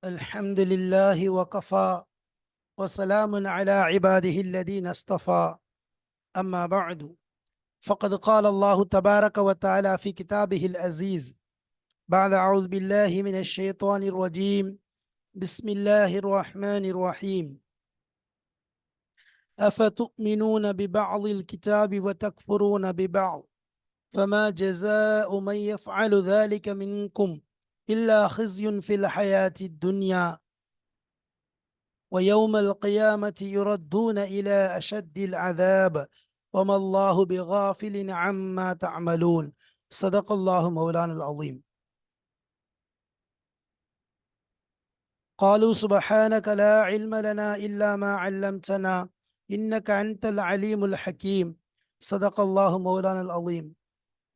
الحمد لله وكفى وسلام على عباده الذين اصطفى أما بعد فقد قال الله تبارك وتعالى في كتابه العزيز بعد أعوذ بالله من الشيطان الرجيم بسم الله الرحمن الرحيم أفتؤمنون ببعض الكتاب وتكفرون ببعض فما جزاء من يفعل ذلك منكم إلا خزي في الحياة الدنيا ويوم القيامة يردون إلى أشد العذاب وما الله بغافل عما تعملون صدق الله مولانا العظيم. قالوا سبحانك لا علم لنا إلا ما علمتنا إنك أنت العليم الحكيم صدق الله مولانا العظيم.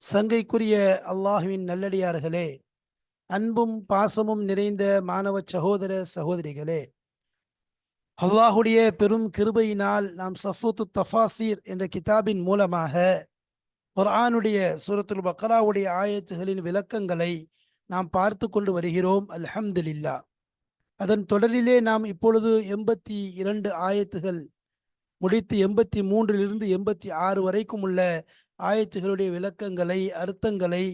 சங்கைக்குரிய அல்லாஹ்வின் நல்லடியார்களே, அன்பும் பாசமும் நிறைந்த மாணவ சகோதர சகோதரிகளே, அல்லாஹுடைய பெரும் கிருபையினால் நாம் சஃபூத்து தஃபாசீர் என்ற கிதாபின் மூலமாக குர்ஆனுடைய சூரத்துல் பக்ராவுடைய ஆயத்துகளின் விளக்கங்களை நாம் பார்த்து கொண்டு வருகிறோம். அல்ஹம்துலில்லாஹ். அதன் தொடரிலே நாம் இப்பொழுது 82 ஆயத்துகள் முடித்து 83 86 வரைக்கும் உள்ள ஆயத்துகளுடைய விளக்கங்களை, அர்த்தங்களை,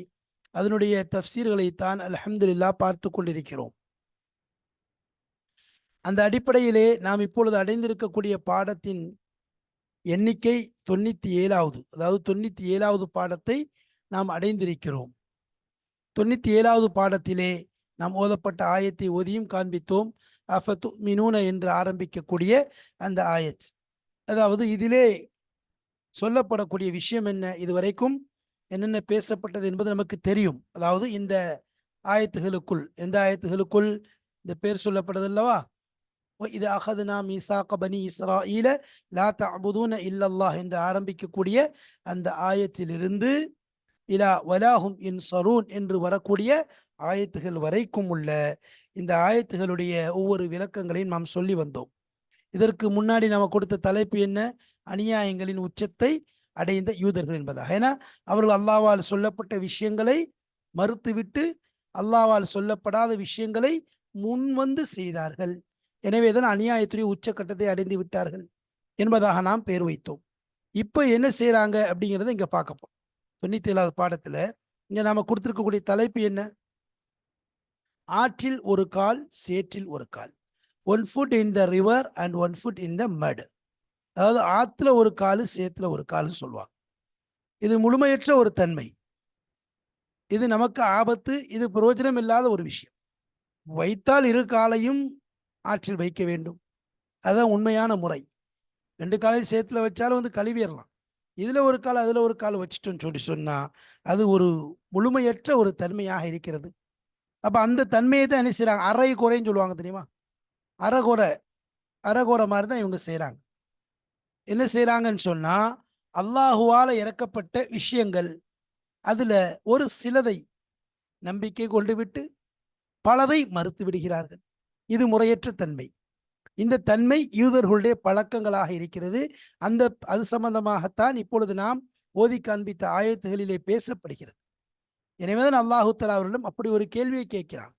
அதனுடைய தஃப்சீர்களைத்தான் அல்ஹம்துலில்லாஹ் பார்த்து கொண்டிருக்கிறோம். அந்த அடிப்படையிலே நாம் இப்பொழுது அடைந்திருக்கக்கூடிய பாடத்தின் எண்ணிக்கை 97வது, அதாவது 97வது பாடத்தை நாம் அடைந்திருக்கிறோம். 97வது பாடத்திலே நாம் ஓதப்பட்ட ஆயத்தை ஓதியும் காண்பித்தோம். அஃபதுமினூன என்று ஆரம்பிக்கக்கூடிய அந்த ஆயத், அதாவது இதிலே சொல்லப்படக்கூடிய விஷயம் என்ன, இதுவரைக்கும் என்னென்ன பேசப்பட்டது என்பது நமக்கு தெரியும். அதாவது இந்த ஆயத்துகளுக்குள், எந்த ஆயத்துகளுக்குள் இந்த பேர் சொல்லப்பட்டது அல்லவா, இது அகதுனா மீசாக பனி இஸ்ராஈல லா தஅபுதூன இல்லல்லாஹ் என்று ஆரம்பிக்கக்கூடிய அந்த ஆயத்திலிருந்து இலா வலாஹும் இன்சரூன் என்று வரக்கூடிய ஆயத்துகள் வரைக்கும் உள்ள இந்த ஆயத்துகளுடைய ஒவ்வொரு விளக்கங்களையும் நாம் சொல்லி வந்தோம். இதற்கு முன்னாடி நாம் கொடுத்த தலைப்பு என்ன, அநியாயங்களின் உச்சத்தை அடைந்த யூதர்கள் என்பதாக. ஏன்னா அவர்கள் அல்லாஹ்வால் சொல்லப்பட்ட விஷயங்களை மறுத்துவிட்டு அல்லாஹ்வால் சொல்லப்படாத விஷயங்களை முன்வந்து செய்தார்கள். எனவேதான் அநியாயத்துடைய உச்சக்கட்டத்தை அடைந்து விட்டார்கள் என்பதாக நாம் பேர் வைத்தோம். இப்போ என்ன செய்யறாங்க அப்படிங்கிறத இங்க பார்க்க போறோம். 97வது பாடத்துல இங்க நாம கொடுத்திருக்கக்கூடிய தலைப்பு என்ன, ஆற்றில் ஒரு கால் சேற்றில் ஒரு கால், 1 foot in the river and 1 foot in the mud. அதாவது ஆத்துல ஒரு காலு சேத்துல ஒரு காலுன்னு சொல்லுவாங்க. இது முழுமையற்ற ஒரு தன்மை, இது நமக்கு ஆபத்து, இது பிரயோஜனம் இல்லாத ஒரு விஷயம். வைத்தால் இரு காலையும் ஆற்றில் வைக்க வேண்டும், அதுதான் உண்மையான முறை. 2 காலையும் சேத்துல வச்சாலும் கழுவிடலாம். இதுல ஒரு கால் அதுல ஒரு கால் வச்சுட்டோன்னு சொன்னா அது ஒரு முழுமையற்ற ஒரு தன்மையாக இருக்கிறது. அப்ப அந்த தன்மையை தான் என்ன செய்யறாங்க, அரை குறைன்னு சொல்லுவாங்க தெரியுமா, அரைகுறை மாதிரி தான் இவங்க செய்யறாங்க. என்ன செய்யறாங்கன்னு சொன்னா, அல்லாஹுவால இறக்கப்பட்ட விஷயங்கள் அதுல ஒரு சிலதை நம்பிக்கை கொண்டு விட்டு பலதை மறுத்து விடுகிறார்கள். இது முறையற்ற தன்மை. இந்த தன்மை யூதர்களுடைய பழக்கங்களாக இருக்கிறது. அது சம்பந்தமாகத்தான் இப்பொழுது நாம் ஓதி காண்பித்த ஆயத்துகளிலே பேசப்படுகிறது. எனவேதான் அல்லாஹு தஆலா அவர்களிடம் அப்படி ஒரு கேள்வியை கேட்கிறான்.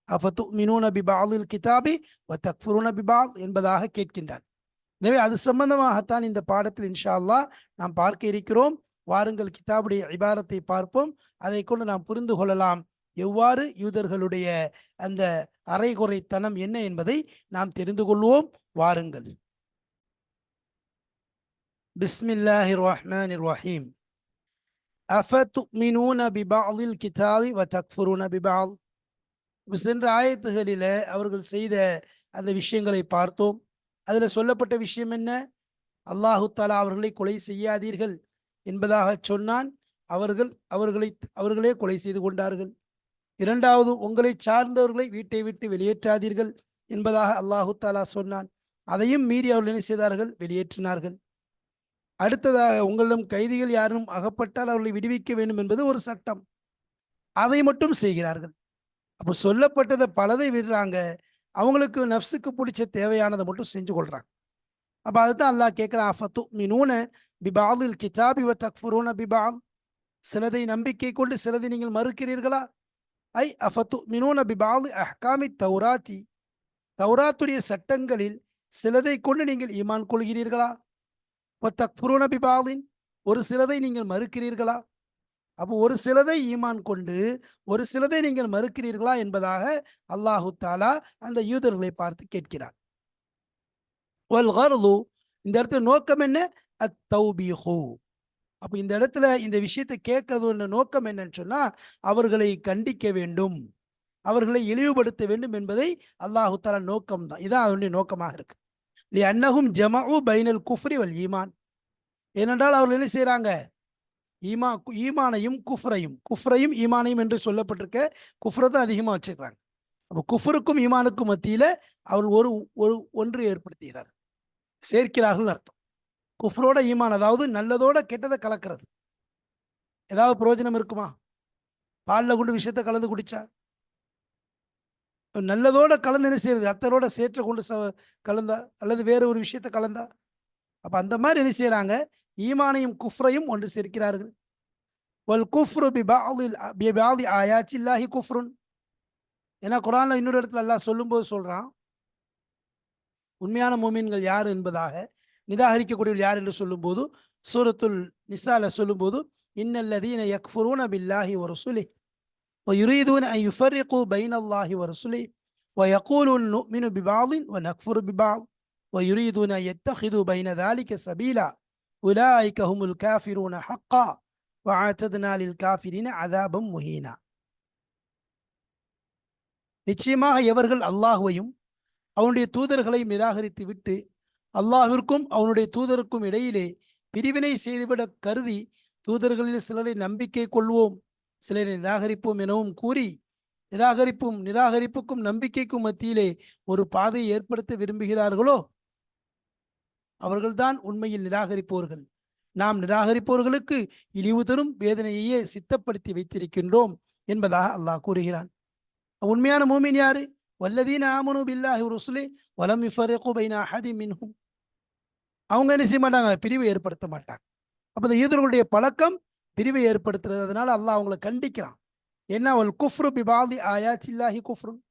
அஃபதுமினூன பிபஅதில் கிதாபி வதக்ஃபுரூன பிபஅத் என்பதாக கேட்கின்றான். எனவே அது சம்பந்தமாகத்தான் இந்த பாடத்தில் இன்ஷா அல்லாஹ் நாம் பார்க்க இருக்கிறோம். வாருங்கள் கிதாபுடைய இபாரத்தை பார்ப்போம். அதை கொண்டு நாம் புரிந்து கொள்ளலாம் எவ்வாறு யூதர்களுடைய அந்த அரைகுறைத்தனம் என்ன என்பதை நாம் தெரிந்து கொள்வோம். வாருங்கள். பிஸ்மில்லாஹிர் ரஹ்மானிர் ரஹீம். அஃபதுமினூன பிபஅதில் கிதாபி வதக்ஃபுரூன பிபஅத். சென்ற ஆயத்துகளில அவர்கள் செய்த அந்த விஷயங்களை பார்த்தோம். அதுல சொல்லப்பட்ட விஷயம் என்ன, அல்லாஹு தஆலா அவர்களை கொலை செய்யாதீர்கள் என்பதாக சொன்னான். அவர்களே கொலை செய்து கொண்டார்கள். இரண்டாவது, உங்களை சார்ந்தவர்களை வீட்டை விட்டு வெளியேற்றாதீர்கள் என்பதாக அல்லாஹு தஆலா சொன்னான். அதையும் மீறி அவர்கள் என்ன செய்தார்கள், வெளியேற்றினார்கள். அடுத்ததாக, உங்களிடம் கைதிகள் யாரும் அகப்பட்டால் அவர்களை விடுவிக்க வேண்டும் என்பது ஒரு சட்டம், அதை மட்டும் செய்கிறார்கள். அப்போ சொல்லப்பட்டதை பலதை விடுறாங்க, அவங்களுக்கு நஃப்ஸுக்கு பிடிச்ச தேவையானதை மட்டும் செஞ்சு கொள்றாங்க. அப்ப அதுதான் அல்லாஹ் கேட்கிறான், அஃபதுமினூன பிபஅதில் கிதாபி வதக்ஃபுரூன பிபஅத். சிலதை நம்பிக்கை கொண்டு சிலதை நீங்கள் மறுக்கிறீர்களா? ஐ அஃபதுமினூன பிபஅதி அஹ்காமி தௌராத்தி. தௌராத்துடைய சட்டங்களில் சிலதை கொண்டு நீங்கள் ஈமான் கொள்கிறீர்களா? தக்ஃபுரூன பிபாதின், ஒரு சிலதை நீங்கள் மறுக்கிறீர்களா? அப்போ ஒரு சிலதை ஈமான் கொண்டு ஒரு சிலதை நீங்கள் மறுக்கிறீர்களா என்பதாக அல்லாஹு தாலா அந்த யூதர்களை பார்த்து கேட்கிறார். வல் கர்து, இந்த இடத்துல நோக்கம் என்ன? அத்தௌபீஹு. அப்போ இந்த இடத்துல இந்த விஷயத்தை கேட்கறது நோக்கம் என்னன்னு சொன்னா, அவர்களை கண்டிக்க வேண்டும், அவர்களை இழிவுபடுத்த வேண்டும் என்பதை அல்லாஹு தாலா நோக்கம் தான். இதான் அதனுடைய நோக்கமாக இருக்கு. அன்னஹும் ஜமஉ பைனல் குஃப்ரி வல் ஈமான், ஏனென்றால் அவர்கள் என்ன செய்யறாங்க? ஈமானையும் குஃப்ரையும் ஈமானையும் என்று சொல்லப்பட்டிருக்க குஃப்ரை தான் அதிகமாக வச்சுக்கிறாங்க. அப்போ குஃப்ருக்கும் ஈமானுக்கும் மத்தியில அவர்கள் ஒரு ஒன்று ஏற்படுத்துகிறார், சேர்க்கிறார்கள் அர்த்தம். குஃப்ரோட ஈமான், அதாவது நல்லதோட கெட்டதை கலக்கிறது. ஏதாவது பிரயோஜனம் இருக்குமா? பாலில் கொண்டு விஷயத்தை கலந்து குடிச்சா? நல்லதோட கலந்து என்ன செய்யறது? அத்தரோட சேற்றை கொண்டு கலந்தா, அல்லது வேற ஒரு விஷயத்தை கலந்தா? அப்ப அந்த மாதிரி என்ன செய்யறாங்க? ஈமானையும் குஃப்ரையும் ஒன்று சேர்க்கிறார்கள். வல் குஃப்ரு பிபாதி ஆயாத்தில்லாஹி குஃப்ருன், ஏன்னா குர்ஆன்ல இன்னொரு இடத்துல அல்லாஹ் சொல்லும்போது சொல்றான், உண்மையான மூமின்கள் யார் என்பதாக, நிராகரிக்கக்கூடியவர்கள் யார் என்று சொல்லும்போது சூரத்துல் நிசால சொல்லும்போது, இன்னல்லதீன யக்ஃபுரூன பில்லாஹி வ ரசூலிஹி வ யுரீதுன அன் யுஃபர்ரிகு பைனல்லாஹி வ ரசூலிஹி வ யகூலுன நுஃமினு பிபாதின் வ நக்ஃபுரு பிபாத் வ யுரீதுன யத்தஹிது பைன ذلك சபீலா உலாயிக ஹுமுல் காஃபிரூன ஹக்கா வ அஅதனா லில் காஃபிரீன அஸாபம் முஹீனா. நிச்சயமாக எவர்கள் அல்லாஹ்வையும் அவனுடைய தூதர்களையும் நிராகரித்து விட்டு அல்லாஹ்விற்கும் அவனுடைய தூதருக்கும் இடையிலே பிரிவினை செய்துவிட கருதி தூதர்களில் சிலரை நம்பிக்கை கொள்வோம், சிலரை நிராகரிப்போம் எனவும் கூறி நிராகரிப்புக்கும் நம்பிக்கைக்கும் மத்தியிலே ஒரு பாதையை ஏற்படுத்த விரும்புகிறார்களோ அவர்கள்தான் உண்மையில் நிராகரிப்போர்கள். நாம் நிராகரிப்பவர்களுக்கு இழிவு தரும் வேதனையையே சித்தப்படுத்தி வைத்திருக்கின்றோம் என்பதாக அல்லாஹ் கூறுகிறான். உண்மையான மூமின் யாரு? வல்லதீன ஆமனு பில்லாஹி வ ரசூலிஹி வ லம் யுஃபர்ரிகு பைன அஹதின் மின்ஹும், அவங்க என்ன செய்ய மாட்டாங்க? பிரிவை ஏற்படுத்த மாட்டாங்க. அப்போ இந்த யூதர்களுடைய பழக்கம் பிரிவை ஏற்படுத்துறது. அதனால அல்லாஹ் அவங்களை கண்டிக்கிறான். என்ன? வல் குஃப்ரு பிபாதி ஆயாத்தில்லாஹி குஃப்ருன்,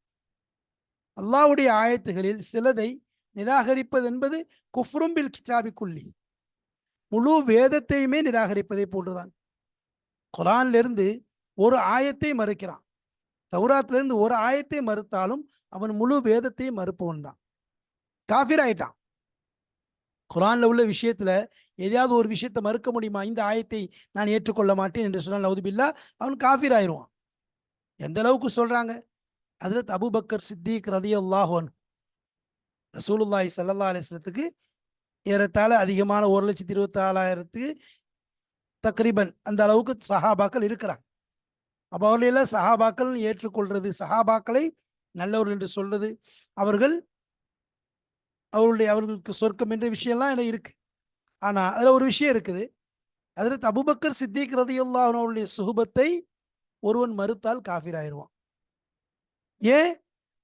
அல்லாஹ்வுடைய ஆயத்துகளில் சிலதை நிராகரிப்பது என்பது குஃப்ரும் பில் கிதாபி குல்லி, முழு வேதத்தையுமே நிராகரிப்பதை போன்றுதான். குர்ஆன்ல இருந்து ஒரு ஆயத்தை மறுக்கிறான், தௌராத்துல இருந்து ஒரு ஆயத்தை மறுத்தாலும் அவன் முழு வேதத்தையும் மறுப்பவன் தான், காஃபிர் ஆயிட்டான். குர்ஆன்ல உள்ள விஷயத்துல எதையாவது ஒரு விஷயத்தை மறுக்க முடியுமா? இந்த ஆயத்தை நான் ஏற்றுக்கொள்ள மாட்டேன் என்று சொன்னால் நவுதுபில்லா, அவன் காஃபிர் ஆயிடுவான். எந்த அளவுக்கு சொல்றாங்க? ஹஜ்ரத் அபூபக்கர் சித்திக் ரலியல்லாஹு அன்ஹு ரசூலுல்லாஹி ஸல்லல்லாஹு அலைஹி வஸல்லத்துக்கு ஏறத்தாழ அதிகமான 1,24,000 தக்ரீபன் அந்த அளவுக்கு சஹாபாக்கள் இருக்கிறாங்க. அப்போ அவர்களெல்லாம் சஹாபாக்கள் ஏற்றுக்கொள்றது, சஹாபாக்களை நல்லவர் என்று சொல்றது, அவர்களுக்கு சொர்க்கம் என்ற விஷயம்லாம் என்ன இருக்கு. ஆனா அதுல ஒரு விஷயம் இருக்குது. ஹஜ்ரத் அபூபக்கர் சித்திக் ரலியல்லாஹு அன்ஹு அவருடைய சுஹபத்தை ஒருவன் மறுத்தால் காஃபிர் ஆயிடுவான். ஏன்?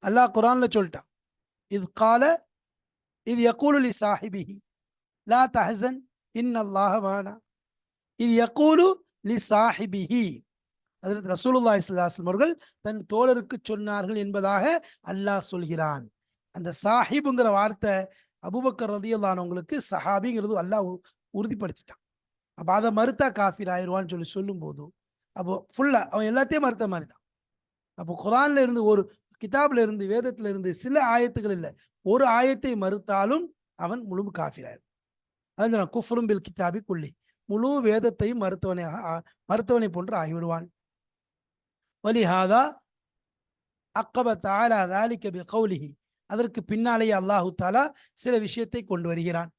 அல்லாஹ் குர்ஆன்ல சொல்லிட்டான், இது யகூலு லி சாஹிபிஹி லா தஹ்சன் இன்னல்லாஹ மஅனா. இது யகூலு லி சாஹிபிஹி, ஹஜ்ரத் ரசூலுல்லாஹி ஸல்லல்லாஹு அலைஹி வஸல்லம் அவர்கள் தன் தோழருக்கு சொன்னார்கள் என்பதாக அல்லாஹ் சொல்கிறான். அந்த சாஹிப்ங்கிற வார்த்தை அபூபக்கர் ரலியல்லாஹு அன்ஹுங்களுக்கு சஹாபிங்கிறது அல்லாஹ் உறுதிப்படுத்திட்டான். அப்போ அதை மறுத்தா காஃபிர் ஆயிடுவான்னு சொல்லும் போது அப்போ ஃபுல்லா அவன் எல்லாத்தையும் மறுத்த மாதிரி தான். அப்போ குர்ஆன்ல இருந்து, ஒரு கிதாப்ல இருந்து, வேதத்துல இருந்து சில ஆயத்துகள் இல்லை, ஒரு ஆயத்தை மறுத்தாலும் அவன் முழு காஃபிர் ஆயிடும். அதான் குஃப்ரும் பில் கிதாபி குல்லி, முழு வேதத்தையும் மறுத்தவனை போன்று ஆகிவிடுவான். வலிஹாதா அக்கப தஆலா ذلك بقوله, அதற்கு பின்னாலேயே அல்லாஹு தஆலா சில விஷயத்தை கொண்டு வருகிறான்.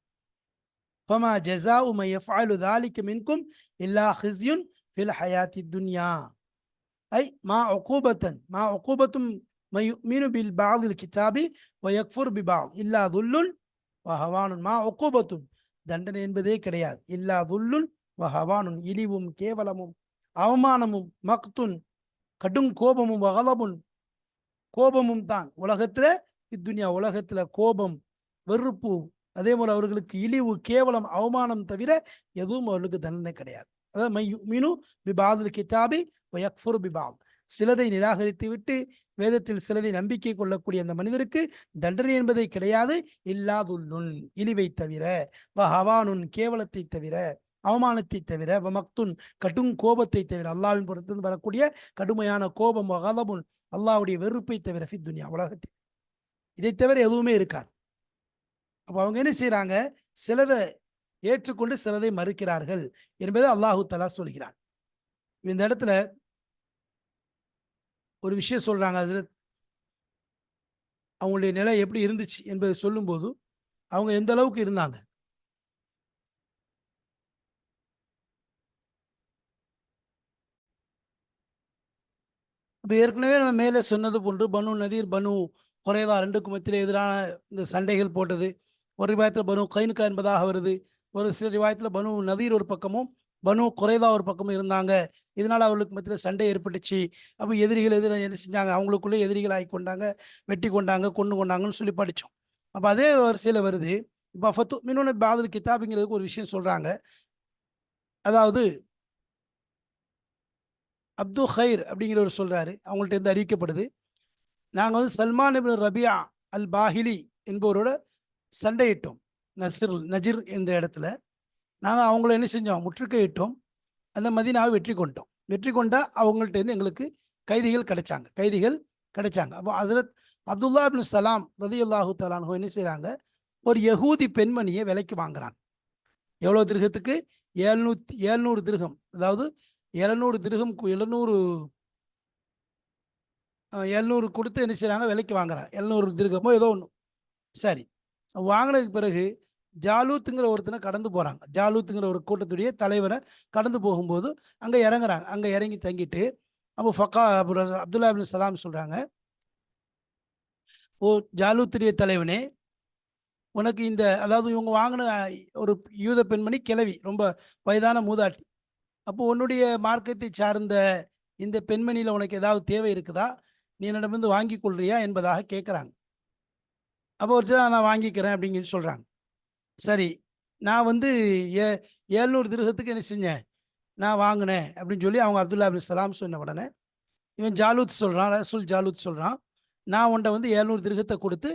ஃபமா ஜஸாஉ மன் யஃஅலு ذلك மின்கும் இல்லா ஹிஸ்யுன் ஃபில் ஹயாத்தி துன்யா, ஐ மா உகூபத்தும் மன் யுமினு பில் பஅதில் கிதாபி வ யக்ஃபுர் பிபஅத் இல்லா துல்லுன் வ ஹவானுன். மா உகூபத்தும், தண்டனை என்பதே கிடையாது, இல்லா துல்லுன் வ ஹவானுன், இழிவும் கேவலமும் அவமானமும், மக்துன் கடும் கோபமும், வகலபுன் கோபமும் தான். உலகத்துல இத்துன்யா, உலகத்துல கோபம், வெறுப்பு, அதே போல அவர்களுக்கு இழிவு, கேவலம், அவமானம் தவிர எதுவும் அவர்களுக்கு தண்டனை கிடையாது. அதாவது மை யுமினு பிபாதில் கிதாபி வ யக்ஃபுரு பிபாத், சிலதை நிராகரித்து விட்டு வேதத்தில் சிலதை நம்பிக்கை கொள்ளக்கூடிய அந்த மனிதருக்கு தண்டனை என்பதை கிடையாது. இல்லாதுல்லுன் இழிவை தவிர, ஹவானுன் கேவலத்தை தவிர, அவமானத்தை தவிர, மக்துன் கடும் கோபத்தை தவிர, அல்லாவின் புறத்திலிருந்து வரக்கூடிய கடுமையான கோபம், கலபுன் அல்லாவுடைய வெறுப்பை தவிர, துன்யா உலகத்தில் இதை தவிர எதுவுமே இருக்காது. அப்போ அவங்க என்ன செய்யறாங்க, சிலதை ஏற்றுக்கொண்டு சிலதை மறுக்கிறார்கள் என்பதை அல்லாஹு தஆலா சொல்கிறான். இந்த இடத்துல ஒரு விஷயம் சொல்றாங்க. அதுல அவங்களுடைய நிலை எப்படி இருந்துச்சு என்பதை சொல்லும்போது அவங்க எந்த அளவுக்கு இருந்தாங்க. இப்போ ஏற்கனவே நம்ம மேலே சொன்னது போன்று பனு நதீர், பனு குறைதா ரெண்டுக்கும் மத்தியில் எதிரான இந்த சண்டைகள் போட்டது. ஒரு ரிவாயத்தில் பனு கைனுக்கா என்பதாக வருது. ஒரு சில ரிவாயத்தில் பனு நதீர் ஒரு பக்கமும் பனு குறைதா ஒரு பக்கமும் இருந்தாங்க. இதனால் அவர்களுக்கு மத்தியில் சண்டை ஏற்பட்டுச்சு. அப்போ எதிரிகள் என்ன செஞ்சாங்க, அவங்களுக்குள்ளே எதிரிகள் ஆகி கொண்டாங்க, வெட்டி கொண்டாங்க, கொண்டு கொண்டாங்கன்னு சொல்லி படித்தோம். அப்போ அதே வரிசையில் வருது. இப்போ ஃபத்து மினோன பாதல் கிதாபுங்கிறதுக்கு ஒரு விஷயம் சொல்கிறாங்க. அதாவது அப்து ஹைர் அப்படிங்கிறவர் சொல்கிறாரு, அவங்கள்ட்ட இருந்து அறிவிக்கப்படுது, நாங்கள் வந்து சல்மான் இப்னு ரபியா அல் பாஹிலி என்பவரோட சண்டையிட்டோம். நஜிர் என்ற இடத்துல நாங்கள் அவங்கள என்ன செஞ்சோம், முற்றுகையிட்டோம். அந்த மதீனாவை வெற்றி கொண்டோம். வெற்றி கொண்டா அவங்கள்ட்ட இருந்து எங்களுக்கு கைதிகள் கிடைச்சாங்க. அப்போ ஹசரத் அப்துல்லா இப்னு சலாம் ரலியல்லாஹு தஆலா அன்ஹு என்ன செய்கிறாங்க, ஒரு யகூதி பெண்மணியை விலைக்கு வாங்குறாங்க. எவ்வளோ திருகத்துக்கு? 700 திருகம். அதாவது 700 திருகம் 700 கொடுத்து என்ன செய்கிறாங்க, விலைக்கு வாங்குறாங்க. 700 திருகமோ ஏதோ ஒன்று. சரி, வாங்கினதுக்கு பிறகு ஜாலூத்துங்கிற ஒருத்தனை கடந்து போகிறாங்க. ஜாலூத்துங்கிற ஒரு கூட்டத்துடைய தலைவரை கடந்து போகும்போது அங்கே இறங்குறாங்க. அங்கே இறங்கி தங்கிட்டு அப்போ அப்துல்லா இப்னு சலாம் சொல்கிறாங்க, ஓ ஜாலூத்துடைய தலைவனே, உனக்கு இந்த அதாவது இவங்க வாங்கின ஒரு யூத பெண்மணி கிழவி, ரொம்ப வயதான மூதாட்டி. அப்போ உன்னுடைய மார்க்கத்தை சார்ந்த இந்த பெண்மணியில் உனக்கு ஏதாவது தேவை இருக்குதா, நீ என்னிடமிருந்து வாங்கி கொள்றியா என்பதாக கேட்குறாங்க. அப்போ ஒரு சில நான் வாங்கிக்கிறேன் அப்படிங்கிற சொல்கிறாங்க. சரி, நான் வந்து ஏ 700 திருகத்துக்கு என்ன செஞ்சேன், நான் வாங்கினேன் அப்படின்னு சொல்லி அவங்க அப்துல்லா இப்னு சலாம் சொன்ன உடனே இவன் ஜாலூத் சொல்கிறான், ரசூல் ஜாலூத் சொல்கிறான், நான் உன்ட்ட வந்து 700 திருகத்தை கொடுத்து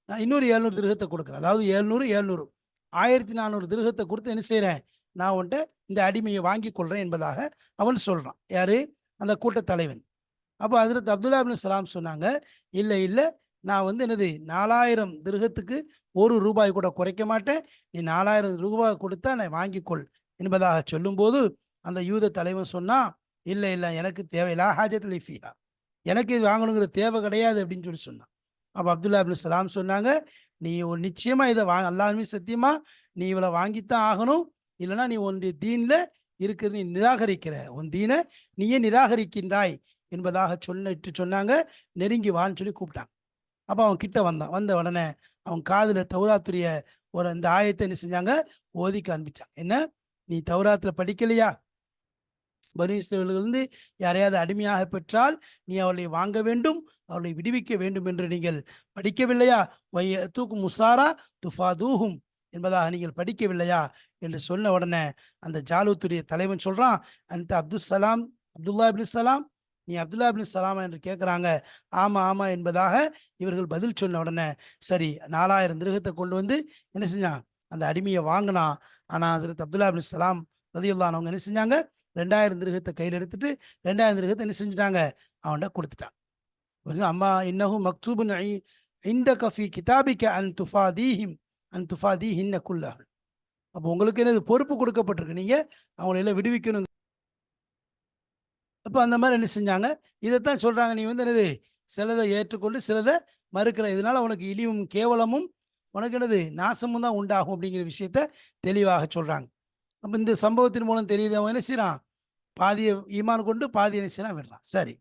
நான் இன்னொரு 700 திருகத்தை கொடுக்குறேன். அதாவது 700 1400 திருகத்தை கொடுத்து என்ன செய்கிறேன், நான் உன்ட்ட இந்த அடிமையை வாங்கி கொள்கிறேன் என்பதாக அவன் சொல்கிறான். யார்? அந்த கூட்டத் தலைவன். அப்போ ஹஜ்ரத் அப்துல்லா இப்னு சலாம் சொன்னாங்க, இல்லை இல்லை, நான் வந்து என்னது 4000 திருகத்துக்கு ஒரு ரூபாய் கூட குறைக்க மாட்டேன், நீ 4000 ரூபாய் கொடுத்தா நான் வாங்கிக்கொள் என்பதாக சொல்லும்போது அந்த யூத தலைவன் சொன்னான், இல்லை இல்லை, எனக்கு தேவையில்லா ஹாஜத் ஃபீஹா, எனக்கு இது வாங்கணுங்கிற தேவை கிடையாது அப்படின்னு சொல்லி சொன்னான். அப்போ அப்துல்லா இப்னு சலாம் சொன்னாங்க, நீ நிச்சயமாக இதை அல்லாஹ்வுமே சத்தியமா நீ இவளை வாங்கித்தான் ஆகணும், இல்லைன்னா நீ உன்னுடைய தீனில் இருக்கிற நீ நிராகரிக்கிற, உன் தீனை நீயே நிராகரிக்கின்றாய் என்பதாக சொன்னாங்க. நெருங்கி வான்னு சொல்லி கூப்பிட்டாங்க. அப்போ அவன் கிட்ட வந்த உடனே அவன் காதில் தௌராத்துடைய ஒரு இந்த ஆயத்தை என்ன செஞ்சாங்க, ஓதி காண்பிச்சான். என்ன, நீ தௌராத்தில் படிக்கலையா? பனு இஸ்ரவேலிலிருந்து யாரையாவது அடிமையாக பெற்றால் நீ அவளை வாங்க வேண்டும், அவளை விடுவிக்க வேண்டும் என்று நீங்கள் படிக்கவில்லையா? தூக்கும் முசாரா துஃபாதூஹும் என்பதாக நீங்கள் படிக்கவில்லையா என்று சொன்ன உடனே அந்த ஜாலூத்துடைய தலைவன் சொல்றான், அந்த அப்துல்லா இப்னு சலாம், நீ அப்துல்லா இப்னு சலாமா என்று கேட்குறாங்க. ஆமா ஆமா என்பதாக இவர்கள் பதில் சொன்ன உடனே சரி 4000 திருகத்தை கொண்டு வந்து என்ன செஞ்சான், அந்த அடிமையை வாங்கினான். ஆனால் ஹஜ்ரத் அப்துல்லா இப்னு சலாம் ரலியல்லாஹு அன்ஹு என்ன செஞ்சாங்க, 2000 திருகத்தை கையில் எடுத்துட்டு 2000 திருகத்தை என்ன செஞ்சுட்டாங்க, அவன்கிட்ட கொடுத்துட்டான். அம்மா இன்னஹு மக்தூபுன் இந்தக ஃபீ கிதாபிக அன் துஃபாதீஹின்ன குல்லஹ். அப்போ உங்களுக்கு என்னது பொறுப்பு கொடுக்கப்பட்டிருக்கு, நீங்க அவங்களை எல்லாம் விடுவிக்கணும். அப்போ அந்த மாதிரி என்ன செஞ்சாங்க, இதைத்தான் சொல்றாங்க, நீ வந்து என்னது சிலதை ஏற்றுக்கொண்டு சிலதை மறுக்கிற, இதனால உனக்கு இழிவும் கேவலமும் உனக்கு என்னது நாசமும் தான் உண்டாகும் அப்படிங்கிற விஷயத்த தெளிவாக சொல்றாங்க. அப்போ இந்த சம்பவத்தின் மூலம் தெரியுது, அவன் என்ன செய்யறான், பாதியை ஈமான் கொண்டு பாதியை என்ன செய்யறான், விடுறான். சரி,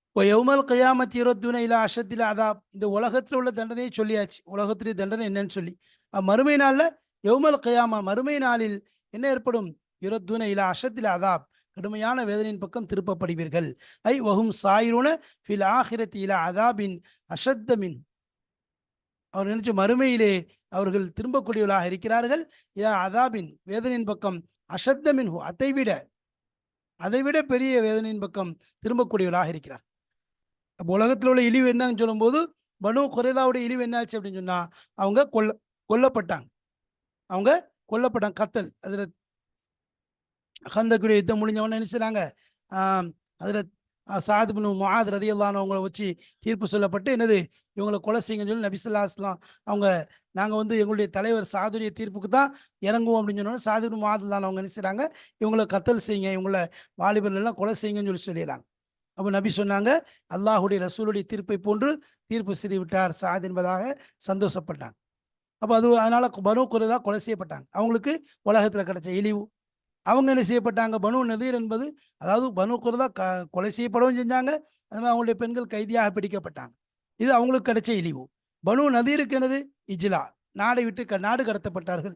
இப்போ யௌமல் கியாமத்தி யுரத்தூன இலா அஷத்தில் அதாப், இந்த உலகத்தில் உள்ள தண்டனையை சொல்லியாச்சு, உலகத்துடைய தண்டனை என்னன்னு சொல்லி. மறுமை நாளில் யௌமல் கியாமா, மறுமை நாளில் என்ன ஏற்படும், யுரத்தூன இலா அஷத்தில் அதாப், கடுமையான வேதனையின் பக்கம் திருப்பப்படுவீர்கள். ஐ வஹும் சாயிரூன ஃபில் ஆஹிரத்தி இலா அதாபின் அஷத்தமின், அவர் நினைச்ச மறுமையிலே அவர்கள் திரும்பக்கூடியவர்களாக இருக்கிறார்கள். இலா அதாபின், வேதனையின் பக்கம், அஷத்தமின், அதைவிட அதைவிட பெரிய வேதனையின் பக்கம் திரும்பக்கூடியவர்களாக இருக்கிறார். அப்போ உலகத்தில் உள்ள இழிவு என்னன்னு சொல்லும்போது பனு குறைதாவுடைய இழிவு என்னாச்சு அப்படின்னு சொன்னா அவங்க கொல்லப்பட்டாங்க. அவங்க கொல்லப்பட்டாங்க. கத்தல் அதில் ஹந்தக்குரிய யுத்தம் முடிஞ்சவொன்னே என்ன செய்றாங்க, அதில் சாத் பின் முஆத் ரலியல்லாஹு அன்ஹு அவங்கள வச்சு தீர்ப்பு சொல்லப்பட்டு என்னது இவங்களை கொலை செய்யுங்கன்னு சொல்லி நபி ஸல்லல்லாஹு அலைஹி வஸல்லம் அவங்க நாங்கள் வந்து எங்களுடைய தலைவர் சாதுடைய தீர்ப்புக்கு தான் இறங்குவோம் அப்படின்னு சொன்னோன்னா சாத் பின் முஆத் தான் அவங்க என்ன செய்றாங்க, இவங்களை கத்தல் செய்யுங்க, இவங்கள வாலிபர்கள் எல்லாம் கொலை செய்யுங்கன்னு சொல்லி சொல்லிடுறாங்க. அப்போ நபி சொன்னாங்க, அல்லாஹுடைய ரசூலுடைய தீர்ப்பை போன்று தீர்ப்பு செய்து விட்டார் சாத் என்பதாக சந்தோஷப்பட்டாங்க. அப்போ அது அதனால பனு குறைதா கொலை செய்யப்பட்டாங்க. அவங்களுக்கு உலகத்தில் கிடைச்ச இழிவு. அவங்க என்ன செய்யப்பட்டாங்க, பனு நதீர் என்பது அதாவது பனு குறைதா கொலை செய்யப்படவும் செஞ்சாங்க. அது மாதிரி அவங்களுடைய பெண்கள் கைதியாக பிடிக்கப்பட்டாங்க. இது அவங்களுக்கு கிடைச்ச இழிவு. பனு நதீருக்கு என்னது இஜ்லா, நாடை விட்டு நாடு கடத்தப்பட்டார்கள்.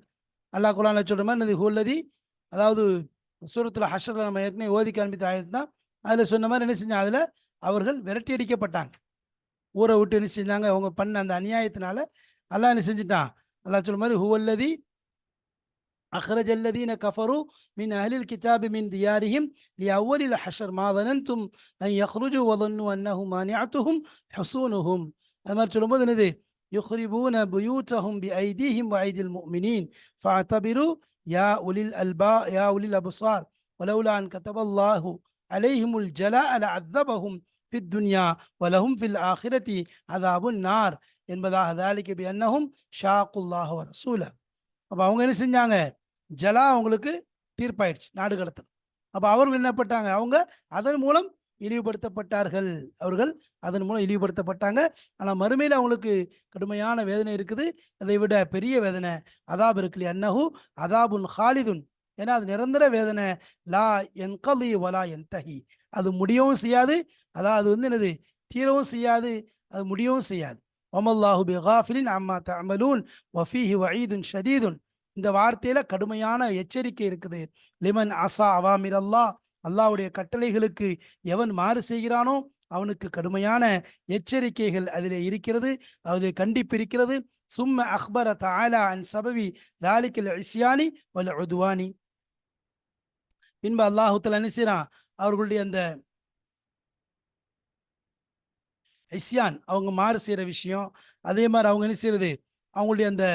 அல்லாஹ் குர்ஆன்ல சொல்ற மாதிரி என்னது ஹுவல்லதி, அதாவது சூரத்துல ஹஷ்ர்ல நம்ம ஏற்கனவே ஓதி காண்பித்த ஆயத்து தான். அதில் சொன்ன மாதிரி என்ன செஞ்சாங்க, அதில் அவர்கள் விரட்டி அடிக்கப்பட்டாங்க. ஊரை விட்டு என்ன செஞ்சாங்க, அவங்க பண்ண அந்த அநியாயத்தினால அல்லாஹ் என்ன செஞ்சுட்டான், அல்லாஹ் சொல்ற மாதிரி ஹுவல்லதி أخرج الذين كفروا من أهل الكتاب من ديارهم لأول الحشر ما ظننتم أن يخرجوا وظنوا أنه مانعتهم حصونهم. அது மாதிரி சொல்லும்போது என்னது يخربون بيوتهم بأيديهم وأيدي المؤمنين فاعتبروا يا أولي الألباب يا أولي الأبصار ولولا أن كتب الله عليهم الجلاء لعذبهم في الدنيا ولهم في الآخرة عذاب النار என்பதாக ذلك بأنهم شاقوا الله ورسوله. அப்போ அவங்க என்ன செஞ்சாங்க, ஜலா அவங்களுக்கு தீர்ப்பாயிடுச்சு, நாடு கடத்தல். அப்போ அவர்கள் என்னப்பட்டாங்க, அவங்க அதன் மூலம் இழிவுபடுத்தப்பட்டார்கள். அவர்கள் அதன் மூலம் இழிவுபடுத்தப்பட்டாங்க. ஆனால் மறுமையில் அவங்களுக்கு கடுமையான வேதனை இருக்குது. அதை விட பெரிய வேதனை அதாப் இருக்கு. அன்னஹு அதாபுன் ஹாலிதுன், ஏன்னா அது நிரந்தர வேதனை. லா என்கலி வலா என்தஹி, அது முடியவும் செய்யாது, அதான் அது வந்து என்னது தீரவும் செய்யாது, அது முடியவும் செய்யாது. வமல்லாஹு பிகாஃபிலின் அம்மா தஅமலூன் வஃபீஹி வஈதுன் ஷதீதுன், இந்த வார்த்தையில கடுமையான எச்சரிக்கை இருக்குது. லிமன் அஸா அவாமிர் அல்லாஹ், அல்லாஹ்வுடைய கட்டளைகளுக்கு எவன் மாறு செய்கிறானோ அவனுக்கு கடுமையான எச்சரிக்கைகள் அதிலே இருக்கிறது, அதிலே கண்டிப்பு இருக்கிறது. சும்ம அக்பர தஆலா அன் சபவி தாலிகல் இஸ்யானி வல் உத்வானி, பின்பு அல்லாஹ் தஆலா என்ன செய்றான், அவர்களுடைய அந்த இஸ்யான் அவங்க மாறு செய்கிற விஷயம், அதே மாதிரி அவங்க என்ன செய்யறது, அவங்களுடைய அந்த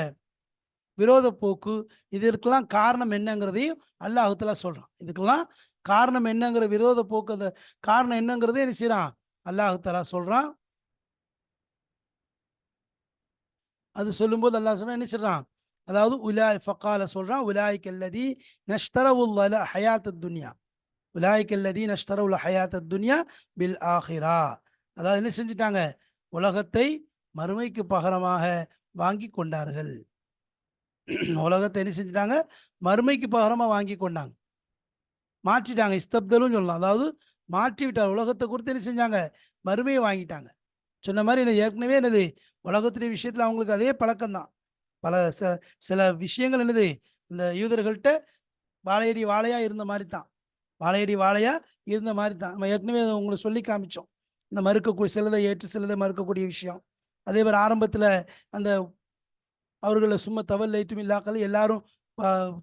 விரோத போக்கு, இதற்கெல்லாம் காரணம் என்னங்கிறதையும் அல்லாஹ் தஆலா சொல்றான். இதுக்கெல்லாம் காரணம் என்னங்கிற விரோத போக்கு, அந்த காரணம் என்னங்கிறதே என்ன செய்யறான், அல்லாஹ் தஆலா சொல்றான். அது சொல்லும்போது அல்லாஹ் சொன்னா என்ன சொல்றான், அதாவது உலாய் ஃபகால சொல்றான், உலாய்க அல்லதி நஷ்தரவுல் ஹயாத்தத் துன்யா, உலாய்க அல்லதி நஷ்தரவுல் ஹயாத்தத் துன்யா பில் ஆஹிரா, அதாவது என்ன செஞ்சுட்டாங்க, உலகத்தை மறுமைக்கு பகரமாக வாங்கி கொண்டார்கள். உலகத்தை என்ன செஞ்சுட்டாங்க, மறுமைக்கு பகரமாக வாங்கி கொண்டாங்க, மாற்றிட்டாங்க. இஸ்தப்தலும் சொல்லலாம், அதாவது மாற்றி விட்டார். உலகத்தை குறித்து என்ன செஞ்சாங்க, மறுமையை வாங்கிட்டாங்க. சொன்ன மாதிரி என்ன ஏற்கனவே என்னது உலகத்துடைய விஷயத்தில் அவங்களுக்கு அதே பழக்கம்தான். பல சில விஷயங்கள் என்னது இந்த யூதர்கள்ட்ட வாழையடி வாழையா இருந்த மாதிரி தான், வாழையடி வாழையா இருந்த மாதிரி தான். நம்ம ஏற்கனவே அதை உங்களுக்கு சொல்லி காமிச்சோம். இந்த மறுக்கக்கூடிய சிலதை ஏற்று சிலதை மறுக்கக்கூடிய விஷயம். அதே மாதிரி ஆரம்பத்தில் அந்த அவர்களை சும்மா தவல் லைத்தும் இல்லாக்கள் எல்லாரும்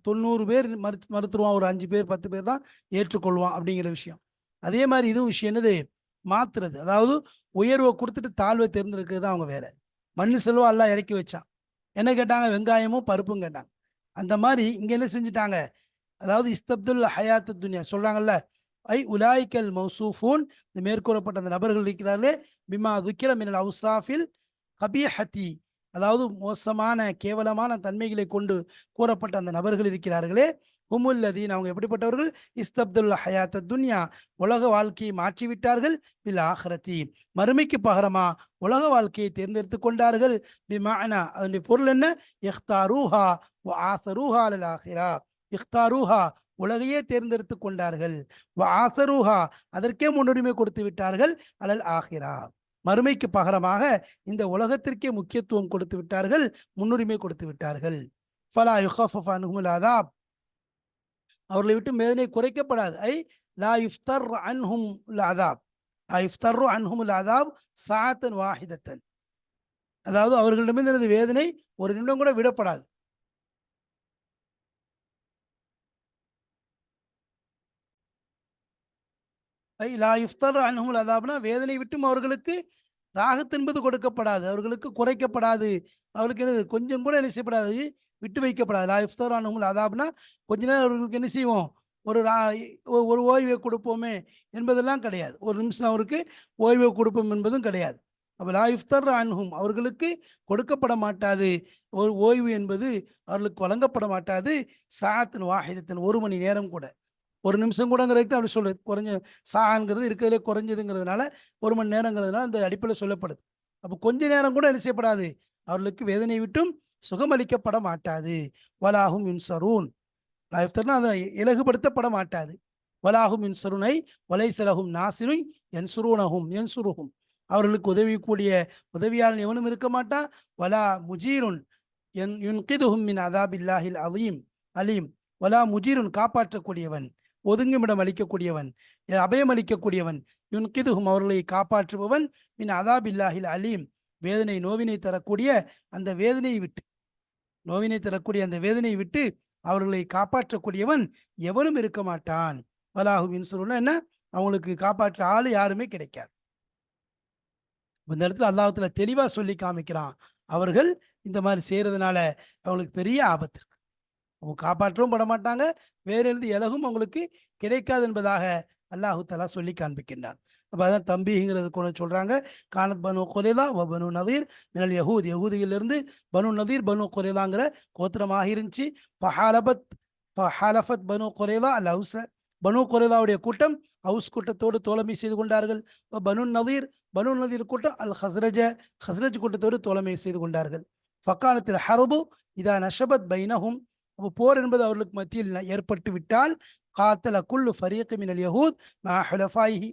90 பேர் மறுத்துருவான், ஒரு 5 பேர் 10 பேர் தான் ஏற்றுக்கொள்வான் அப்படிங்கிற விஷயம். அதே மாதிரி இதுவும் விஷயம் என்னது மாத்துறது, அதாவது உயர்வை கொடுத்துட்டு தாழ்வை தேர்ந்தெடுக்கிறது தான் அவங்க வேலை. மண்ணு செல்வம் எல்லாம் இறக்கி வச்சான். என்ன கேட்டாங்க, வெங்காயமும் பருப்பும் கேட்டாங்க. அந்த மாதிரி இங்க என்ன செஞ்சுட்டாங்க, அதாவது இஸ்தப்துல் ஹயாத்து துன்யா சொல்றாங்கல்ல, ஐ உலாய்கல் மௌசூஃபூன், இந்த மேற்கூறப்பட்ட அந்த நபர்கள் இருக்கிறார்களே, பிமா துக்கிர மினல் அவுசாஃபில் கபீஹத்தி, அதாவது மோசமான கேவலமான தன்மைகளை கொண்டு கூறப்பட்ட அந்த நபர்கள் இருக்கிறார்களே, ஹுமுல்லதீன், அவங்க எப்படிப்பட்டவர்கள், இஸ்தப்துல் ஹயாத்த துன்யா, உலக வாழ்க்கையை மாற்றிவிட்டார்கள், பில் ஆஹிரத்தி, மறுமைக்கு பகரமா உலக வாழ்க்கையை தேர்ந்தெடுத்து கொண்டார்கள். பிமானா, அதனுடைய பொருள் என்ன, இஹ்தாரூஹா வ ஆஸரூஹா அலல் ஆஹிரா, இஹ்தாரூஹா உலகையே தேர்ந்தெடுத்து கொண்டார்கள், வ ஆஸரூஹா அதற்கே முன்னுரிமை கொடுத்து விட்டார்கள், அலல் ஆஹிரா மறுமைக்கு பகரமாக இந்த உலகத்திற்கே முக்கியத்துவம் கொடுத்து விட்டார்கள், முன்னுரிமை கொடுத்து விட்டார்கள். ஃபலா யுகஃபஃபு அன்ஹுமுல் அஸாப், அவர்களை விட்டு வேதனை குறைக்கப்படாது. ஐ லா யுஃப்தர் அன்ஹும் அஸாப், லா யுஃப்தர் அன்ஹுமுல் அஸாப் ஸாஅத்தன் வாஹிதத்தன், அதாவது அவர்களிடமிருந்து வேதனை ஒரு நிமிடம் கூட விடப்படாது. லா யுஃப்தர் அன்ஹுல் அதாப்னா வேதனை விட்டும் அவர்களுக்கு ராகத் என்பது கொடுக்கப்படாது, அவர்களுக்கு குறைக்கப்படாது, அவர்களுக்கு என்னது கொஞ்சம் கூட என்ன செய்யப்படாது, விட்டு வைக்கப்படாது. லா யுஃப்தர் அன்ஹுல் அதாப்னா கொஞ்ச நேரம் அவர்களுக்கு என்ன செய்வோம், ஒரு ஒரு ஓய்வை கொடுப்போமே என்பதெல்லாம் கிடையாது. ஒரு நிமிஷம் அவருக்கு ஓய்வை கொடுப்போம் என்பதும் கிடையாது. அப்போ லா யுஃப்தர் அன்ஹும் அவர்களுக்கு கொடுக்கப்பட மாட்டாது, ஒரு ஓய்வு என்பது அவர்களுக்கு வழங்கப்பட மாட்டாது. சாத்தின் வாஹிதத்தின் ஒரு மணி நேரம் கூட, ஒரு நிமிஷம் கூடங்கிறதுக்கு அப்படி சொல்றது குறைஞ்ச சாங்கிறது இருக்கிறதுலே குறைஞ்சதுங்கிறதுனால ஒரு மணி நேரங்கிறதுனால அந்த அடிப்படையில் சொல்லப்படுது. அப்போ கொஞ்ச நேரம் கூட என்ன செய்யப்படாது, அவர்களுக்கு வேதனை விட்டும் சுகமளிக்கப்பட மாட்டாது. வலாகும் இன்சரூன் அதை இலகுபடுத்தப்பட மாட்டாது. வலாகும் இன்சருனை வலைசலகும் நாசிரும் என்சுரூனகும் என்சுருகும் அவர்களுக்கு உதவிக்கூடிய உதவியாளன் எவனும் இருக்க மாட்டான். வலா முஜீருன் யுன்கிதுஹும் மின் அதாபில்லாஹில் அலீம் அலீம் வலா முஜீருன் காப்பாற்றக்கூடியவன், ஒதுங்குமிடம் அளிக்கக்கூடியவன், அபயம் அளிக்கக்கூடியவன், யுன்கிதுஹும் அவர்களை காப்பாற்றுபவன், மின் அதாபில்லாஹில் அலீம் வேதனை நோவினை தரக்கூடிய அந்த வேதனையை விட்டு, நோவினை தரக்கூடிய அந்த வேதனையை விட்டு அவர்களை காப்பாற்றக்கூடியவன் எவரும் இருக்க மாட்டான். வலாஹு இன்சுருன்னா என்ன, அவங்களுக்கு காப்பாற்ற ஆளு யாருமே கிடைக்காது. இந்த இடத்துல அல்லாஹ்வுத்தஆலா தெளிவா சொல்லி காமிக்கிறான், அவர்கள் இந்த மாதிரி செய்யறதுனால அவங்களுக்கு பெரிய ஆபத்து இருக்கு, அவங்க காப்பாற்றவும் பட மாட்டாங்க, வேற இருந்து இலகும் அவங்களுக்கு கிடைக்காது என்பதாக அல்லாஹ்வுத்தஆலா சொல்லி காண்பிக்கின்றான். அப்போ அதான் தம்பிங்கிறது கொண்டு சொல்றாங்க. கானத் பனு குரைதா வ பனு நதீர் மினல் யஹூத், யஹூதியிலிருந்து பனு நதீர் பனு குரைதாங்கிற கோத்திரமாக இருந்துச்சு. ஃபஹாலஃபத் பனு குரைதா அல் ஹவுஸ, பனு குரைதாவுடைய கூட்டம் ஹவுஸ் கூட்டத்தோடு தோழமை செய்து கொண்டார்கள். பனு நதீர் கூட்டம் அல் ஹஸ்ரஜ, ஹஸ்ரஜ் கூட்டத்தோடு தோழமை செய்து கொண்டார்கள். ஃபக்கானத்தில் ஹரபு இதா நஷபத் பைனஹும், அப்போ போர் என்பது அவர்களுக்கு மத்தியில் ஏற்பட்டு விட்டால், காத்தல குல்லு ஃபரீக் மினல் யஹூத் மா ஹுலஃபாயிஹி,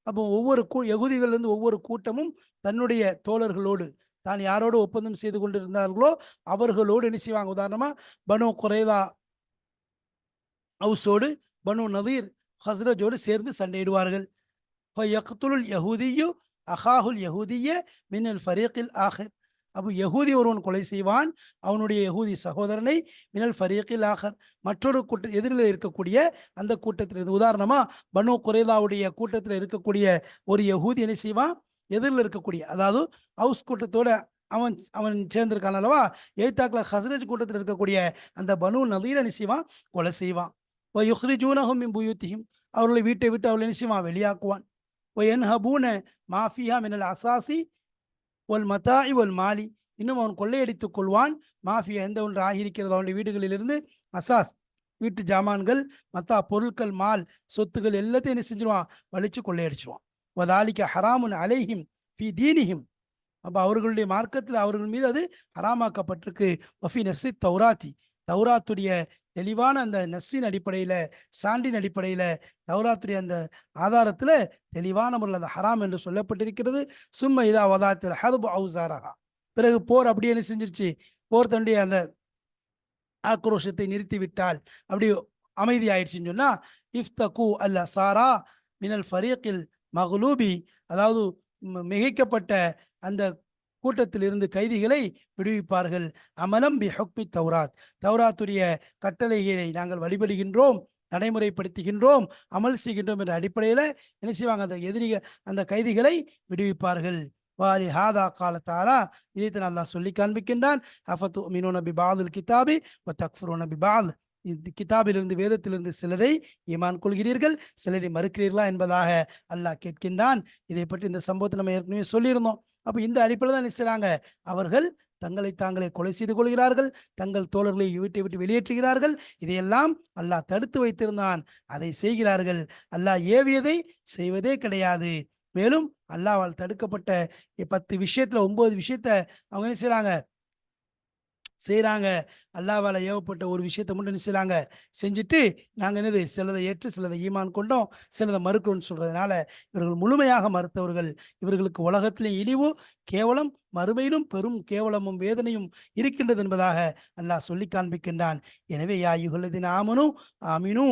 அப்போ ஒவ்வொரு யகூதிகளிலிருந்து ஒவ்வொரு கூட்டமும் தன்னுடைய தோழர்களோடு, தான் யாரோடு ஒப்பந்தம் செய்து கொண்டிருந்தார்களோ அவர்களோடு என்ன செய்வாங்க. உதாரணமா பனு குரைதா ஹவுஸோடு பனு நதீர் ஹஸ்ரஜோடு சேர்ந்து சண்டையிடுவார்கள். ஃபயக்துலுல் யஹூதியு அஹாஹுல் யஹூதிய மினல் ஃபரீக்கில் ஆஹிர், அப்போ யஹூதி ஒருவன் கொலை செய்வான் அவனுடைய யஹூதி சகோதரனை, மினல் ஃபரீக்கில் ஆஹர் மற்றொரு கூட்ட எதிரில் இருக்கக்கூடிய அந்த கூட்டத்தில். உதாரணமா பனு குரைதாவுடைய கூட்டத்தில் இருக்கக்கூடிய ஒரு யஹூதி என்ன செய்வான், எதிரில் இருக்கக்கூடிய அதாவது ஹவுஸ் கூட்டத்தோட அவன் அவன் சேர்ந்திருக்கான் அல்லவா, எய்தாக்கில் ஹஸ்ரஜ் கூட்டத்தில் இருக்கக்கூடிய அந்த பனு நதீர் என்ன செய்வான், கொலை செய்வான். யுஹ்ரிஜூனஹும் மின் புயூத்திஹிம், அவர்களை வீட்டை விட்டு அவர்களை என்ன செய்வான், வெளியாக்குவான். யன்ஹபூன மாஃபியா மினல் அசாசி ஒல் மத்தாஇ ஒல் மாலி, இன்னும் அவன் கொள்ளையடித்துக் கொள்வான். மாஃபியா எந்த ஒன்று ஆகியிருக்கிறதோ அவனுடைய வீடுகளிலிருந்து, அசாஸ் வீட்டு ஜாமான்கள், மத்தா பொருட்கள், மால் சொத்துகள் எல்லாத்தையும் என்ன செஞ்சிருவான், வலிச்சு கொள்ளையடிச்சிருவான். வதாலிக்க ஹராமுன் அலைஹிம் ஃபி தீனிஹிம், அப்போ அவர்களுடைய மார்க்கத்தில் அவர்கள் மீது அது ஹராமாக்கப்பட்டிருக்கு. வஃபி நஸ்ஸி தௌராத்தி, தௌராத்துடைய தெளிவான அந்த நஸ்ஸின் அடிப்படையில், சான்றின் அடிப்படையில், தௌராத்துடைய அந்த ஆதாரத்தில் தெளிவான முறையில் அது ஹராம் என்று சொல்லப்பட்டிருக்கிறது. சும்ம இதா வதாத்தில் ஹர்பு அவுசாரஹா, பிறகு போர் அப்படியே என்ன செஞ்சிருச்சு, போர் தன்னுடைய அந்த ஆக்ரோஷத்தை நிறுத்திவிட்டால், அப்படி அமைதி ஆயிடுச்சுன்னு சொன்னா, இஃப்தகு அல்ல சாரா மினல் ஃபரீக்கில் மஹ்லூபி, அதாவது மிகைக்கப்பட்ட அந்த கூட்டத்தில் இருந்து கைதிகளை விடுவிப்பார்கள். அமலம் பி ஹுக்மி தௌராத், தௌராத்துடைய கட்டளைகளை நாங்கள் வழிபடுகின்றோம், நடைமுறைப்படுத்துகின்றோம், அமல் செய்கின்றோம் என்ற அடிப்படையில் என்ன செய்வாங்க, அந்த அந்த கைதிகளை விடுவிப்பார்கள். வாலி ஹாதா காலத்தாலா, இதைத்தான் அல்லாஹ் சொல்லி காண்பிக்கின்றான். அஃபத்து மினூன பி பாதுல் கிதாபி வ தக்ஃபுரூன பி பாத், கிதாபிலிருந்து வேதத்திலிருந்து சிலதை ஈமான் கொள்கிறீர்கள், சிலதை மறுக்கிறீர்களா என்பதாக அல்லாஹ் கேட்கின்றான். இதை பற்றி இந்த சம்பவத்தை நம்ம ஏற்கனவே சொல்லியிருந்தோம். அப்போ இந்த அடிப்படையில் தான் நினைச்சாங்க, அவர்கள் தங்களை தாங்களே கொலை செய்து கொள்கிறார்கள், தங்கள் தோழர்களை வீட்டை விட்டு வெளியேற்றுகிறார்கள். இதையெல்லாம் அல்லாஹ் தடுத்து வைத்திருந்தான், அதை செய்கிறார்கள். அல்லாஹ் ஏவியதை செய்வதே கிடையாது. மேலும் அல்லாஹ்வால் தடுக்கப்பட்ட 10 விஷயத்துல 9 விஷயத்த அவங்க என்ன செய்கிறாங்க, அல்லாஹ்வால் ஏவப்பட்ட ஒரு விஷயத்தை மட்டும் என்ன செய்கிறாங்க, செஞ்சுட்டு நாங்கள் என்னது சிலதை ஏற்று சிலதை ஈமான் கொண்டோம், சிலதை மறுக்கிறோம்னு சொல்றதுனால இவர்கள் முழுமையாக மறுத்தவர்கள். இவர்களுக்கு உலகத்திலேயும் இழிவு கேவலம், மறுமையிலும் பெரும் கேவலமும் வேதனையும் இருக்கின்றது என்பதாக அல்லாஹ் சொல்லி காண்பிக்கின்றான். எனவே யா யுஹல்லதீன ஆமனு ஆமினு,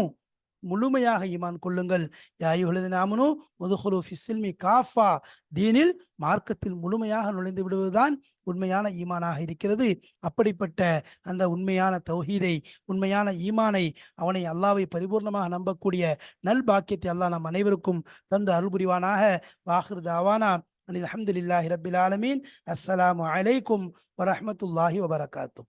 முழுமையாக ஈமான் கொள்ளுங்கள். யா அய்யுஹல்லதீன ஆமனூ உத்குலூ ஃபிஸ்ஸில்மி காஃபா, தீனில் மார்க்கத்தில் முழுமையாக நுழைந்து விடுவதுதான் உண்மையான ஈமானாக இருக்கிறது. அப்படிப்பட்ட அந்த உண்மையான தௌஹீதை, உண்மையான ஈமானை, அவனை அல்லாஹ்வை பரிபூர்ணமாக நம்பக்கூடிய நல் பாக்கியத்தை அல்லாஹ் நம் அனைவருக்கும் தந்து அருள் புரிவானாக. வாஹிர் தாவானா அனில் அல்ஹம்துலில்லாஹி ரப்பில் ஆலமீன். அஸ்ஸலாமு அலைக்கும் வரஹ்மத்துல்லாஹி வபரகாத்துஹு.